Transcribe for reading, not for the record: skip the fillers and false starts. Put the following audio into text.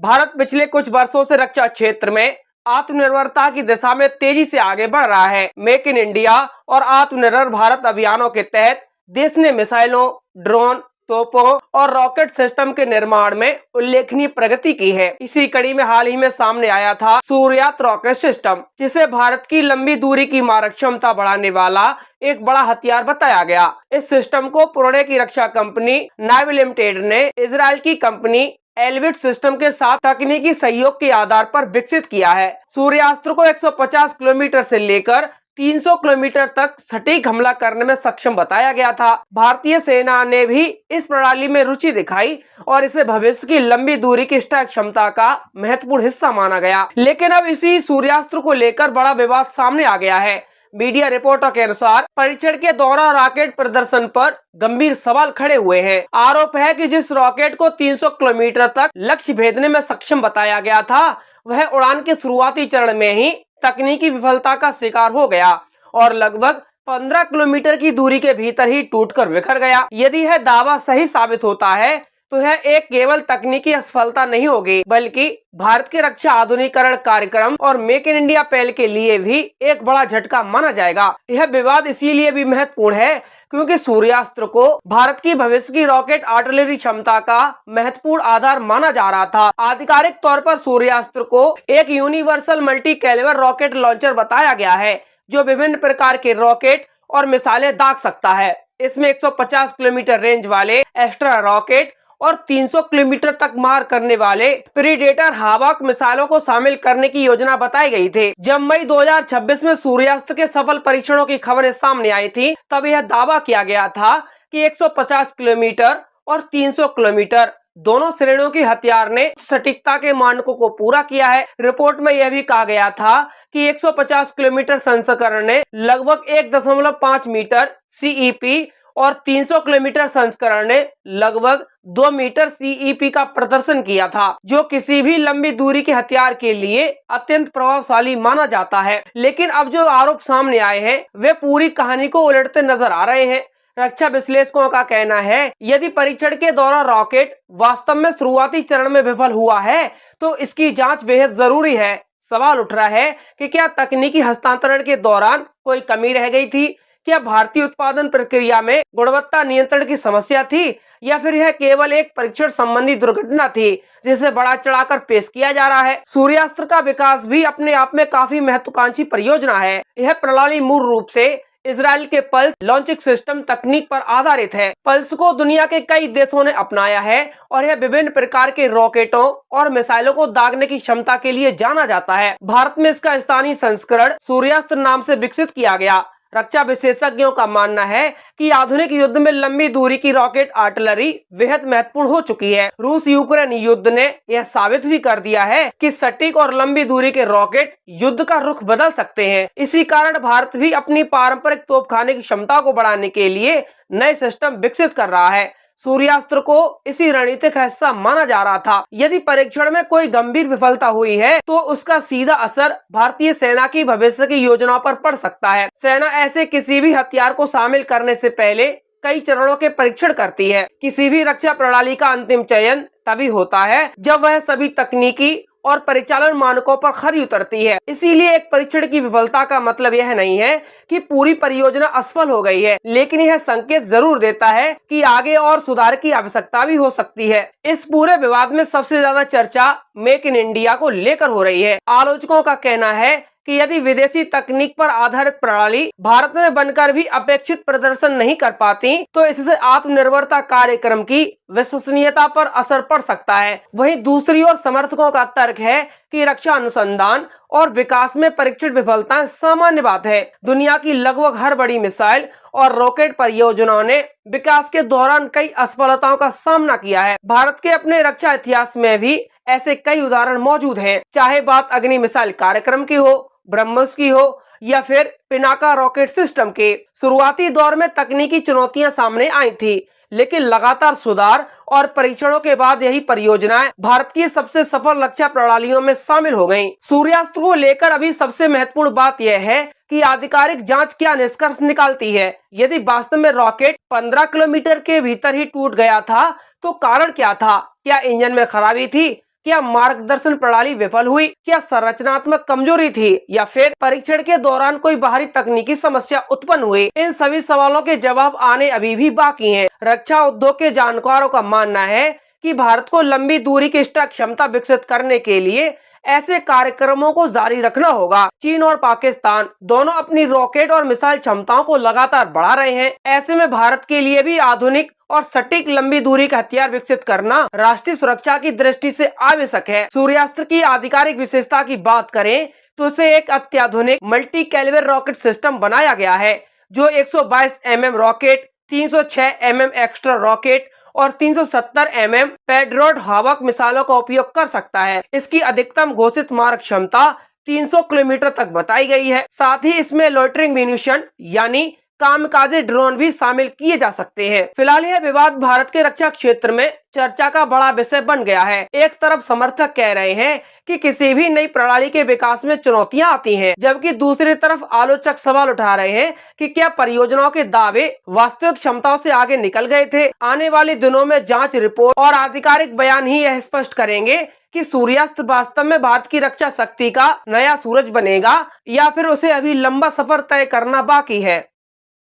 भारत पिछले कुछ वर्षों से रक्षा क्षेत्र में आत्मनिर्भरता की दिशा में तेजी से आगे बढ़ रहा है। मेक इन इंडिया और आत्मनिर्भर भारत अभियानों के तहत देश ने मिसाइलों, ड्रोन, तोपों और रॉकेट सिस्टम के निर्माण में उल्लेखनीय प्रगति की है। इसी कड़ी में हाल ही में सामने आया था सूर्यास्त रॉकेट सिस्टम, जिसे भारत की लंबी दूरी की मारक क्षमता बढ़ाने वाला एक बड़ा हथियार बताया गया। इस सिस्टम को पुणे की रक्षा कंपनी नावी लिमिटेड ने इजराइल की कंपनी एल्बिट सिस्टम के साथ तकनीकी सहयोग के आधार पर विकसित किया है। सूर्यास्त्र को 150 किलोमीटर से लेकर 300 किलोमीटर तक सटीक हमला करने में सक्षम बताया गया था। भारतीय सेना ने भी इस प्रणाली में रुचि दिखाई और इसे भविष्य की लंबी दूरी की स्ट्राइक क्षमता का महत्वपूर्ण हिस्सा माना गया। लेकिन अब इसी सूर्यास्त्र को लेकर बड़ा विवाद सामने आ गया है। मीडिया रिपोर्टों के अनुसार परीक्षण के दौरान रॉकेट प्रदर्शन पर गंभीर सवाल खड़े हुए हैं। आरोप है कि जिस रॉकेट को 300 किलोमीटर तक लक्ष्य भेदने में सक्षम बताया गया था, वह उड़ान के शुरुआती चरण में ही तकनीकी विफलता का शिकार हो गया और लगभग 15 किलोमीटर की दूरी के भीतर ही टूटकर बिखर गया। यदि यह दावा सही साबित होता है तो यह एक केवल तकनीकी असफलता नहीं होगी, बल्कि भारत के रक्षा आधुनिकीकरण कार्यक्रम और मेक इन इंडिया पहल के लिए भी एक बड़ा झटका माना जाएगा। यह विवाद इसीलिए भी महत्वपूर्ण है क्योंकि सूर्यास्त्र को भारत की भविष्य की रॉकेट आर्टिलरी क्षमता का महत्वपूर्ण आधार माना जा रहा था। आधिकारिक तौर पर सूर्यास्त्र को एक universal multi calibre rocket launcher बताया गया है, जो विभिन्न प्रकार के रॉकेट और मिसाइलें दाग सकता है। इसमें 150 किलोमीटर रेंज वाले एक्स्ट्रा रॉकेट और 300 किलोमीटर तक मार करने वाले प्रीडेटर हावक मिसाइलों को शामिल करने की योजना बताई गई थी। जब मई 2026 में सूर्यास्त्र के सफल परीक्षणों की खबरें सामने आई थी, तब यह दावा किया गया था कि 150 किलोमीटर और 300 किलोमीटर दोनों श्रेणियों की हथियार ने सटीकता के मानकों को पूरा किया है। रिपोर्ट में यह भी कहा गया था कि 150 किलोमीटर संस्करण ने लगभग 1.5 मीटर सीईपी और 300 किलोमीटर संस्करण ने लगभग 2 मीटर सीईपी का प्रदर्शन किया था, जो किसी भी लंबी दूरी के हथियार के लिए अत्यंत प्रभावशाली माना जाता है। लेकिन अब जो आरोप सामने आए हैं, वे पूरी कहानी को उलटते नजर आ रहे हैं। रक्षा विश्लेषकों का कहना है, यदि परीक्षण के दौरान रॉकेट वास्तव में शुरुआती चरण में विफल हुआ है, तो इसकी जांच बेहद जरूरी है। सवाल उठ रहा है कि क्या तकनीकी हस्तांतरण के दौरान कोई कमी रह गई थी? क्या भारतीय उत्पादन प्रक्रिया में गुणवत्ता नियंत्रण की समस्या थी, या फिर यह केवल एक परीक्षण संबंधी दुर्घटना थी जिसे बड़ा चढ़ाकर पेश किया जा रहा है? सूर्यास्त्र का विकास भी अपने आप में काफी महत्वाकांक्षी परियोजना है। यह प्रणाली मूल रूप से इजराइल के पल्स लॉन्चिंग सिस्टम तकनीक पर आधारित है। पल्स को दुनिया के कई देशों ने अपनाया है और यह विभिन्न प्रकार के रॉकेटों और मिसाइलों को दागने की क्षमता के लिए जाना जाता है। भारत में इसका स्थानीय संस्करण सूर्यास्त्र नाम से विकसित किया गया। रक्षा विशेषज्ञों का मानना है कि आधुनिक युद्ध में लंबी दूरी की रॉकेट आर्टिलरी बेहद महत्वपूर्ण हो चुकी है। रूस यूक्रेन युद्ध ने यह साबित भी कर दिया है कि सटीक और लंबी दूरी के रॉकेट युद्ध का रुख बदल सकते हैं। इसी कारण भारत भी अपनी पारंपरिक तोपखाने की क्षमता को बढ़ाने के लिए नए सिस्टम विकसित कर रहा है। सूर्यास्त्र को इसी रणनीतिक हिस्सा माना जा रहा था। यदि परीक्षण में कोई गंभीर विफलता हुई है, तो उसका सीधा असर भारतीय सेना की भविष्य की योजनाओं पर पड़ सकता है। सेना ऐसे किसी भी हथियार को शामिल करने से पहले कई चरणों के परीक्षण करती है। किसी भी रक्षा प्रणाली का अंतिम चयन तभी होता है जब वह सभी तकनीकी और परिचालन मानकों पर खरी उतरती है। इसीलिए एक परीक्षण की विफलता का मतलब यह नहीं है कि पूरी परियोजना असफल हो गई है, लेकिन यह संकेत जरूर देता है कि आगे और सुधार की आवश्यकता भी हो सकती है। इस पूरे विवाद में सबसे ज्यादा चर्चा मेक इन इंडिया को लेकर हो रही है। आलोचकों का कहना है कि यदि विदेशी तकनीक पर आधारित प्रणाली भारत में बनकर भी अपेक्षित प्रदर्शन नहीं कर पाती, तो इससे आत्मनिर्भरता कार्यक्रम की विश्वसनीयता पर असर पड़ सकता है। वहीं दूसरी ओर समर्थकों का तर्क है कि रक्षा अनुसंधान और विकास में परीक्षण विफलताएं सामान्य बात है। दुनिया की लगभग हर बड़ी मिसाइल और रॉकेट परियोजनाओं ने विकास के दौरान कई असफलताओं का सामना किया है। भारत के अपने रक्षा इतिहास में भी ऐसे कई उदाहरण मौजूद हैं, चाहे बात अग्नि मिसाइल कार्यक्रम की हो, ब्रह्मोस की हो या फिर पिनाका रॉकेट सिस्टम के। शुरुआती दौर में तकनीकी चुनौतियां सामने आई थी, लेकिन लगातार सुधार और परीक्षणों के बाद यही परियोजनाएं भारत की सबसे सफल रक्षा प्रणालियों में शामिल हो गईं। सूर्यास्त्र को लेकर अभी सबसे महत्वपूर्ण बात यह है कि आधिकारिक जांच क्या निष्कर्ष निकालती है। यदि वास्तव में रॉकेट 15 किलोमीटर के भीतर ही टूट गया था, तो कारण क्या था? क्या इंजन में खराबी थी, क्या मार्गदर्शन प्रणाली विफल हुई, क्या संरचनात्मक कमजोरी थी, या फिर परीक्षण के दौरान कोई बाहरी तकनीकी समस्या उत्पन्न हुई? इन सभी सवालों के जवाब आने अभी भी बाकी हैं। रक्षा उद्योग के जानकारों का मानना है कि भारत को लंबी दूरी की स्ट्राइक क्षमता विकसित करने के लिए ऐसे कार्यक्रमों को जारी रखना होगा। चीन और पाकिस्तान दोनों अपनी रॉकेट और मिसाइल क्षमताओं को लगातार बढ़ा रहे हैं। ऐसे में भारत के लिए भी आधुनिक और सटीक लंबी दूरी का हथियार विकसित करना राष्ट्रीय सुरक्षा की दृष्टि से आवश्यक है। सूर्यास्त्र की आधिकारिक विशेषता की बात करें तो इसे एक अत्याधुनिक मल्टी कैलिबर रॉकेट सिस्टम बनाया गया है, जो 122 mm rocket, 306 mm extra rocket और 370 mm पेड्रोड हावक मिसाइलों का उपयोग कर सकता है। इसकी अधिकतम घोषित मारक क्षमता 300 किलोमीटर तक बताई गई है। साथ ही इसमें लोइटरिंग म्यूनिशन यानी कामकाजी ड्रोन भी शामिल किए जा सकते हैं। फिलहाल यह विवाद भारत के रक्षा क्षेत्र में चर्चा का बड़ा विषय बन गया है। एक तरफ समर्थक कह रहे हैं कि किसी भी नई प्रणाली के विकास में चुनौतियां आती हैं, जबकि दूसरी तरफ आलोचक सवाल उठा रहे हैं कि क्या परियोजनाओं के दावे वास्तविक क्षमताओं से आगे निकल गए थे। आने वाले दिनों में जांच रिपोर्ट और आधिकारिक बयान ही यह स्पष्ट करेंगे कि सूर्यास्त्र वास्तव में भारत की रक्षा शक्ति का नया सूरज बनेगा या फिर उसे अभी लंबा सफर तय करना बाकी है।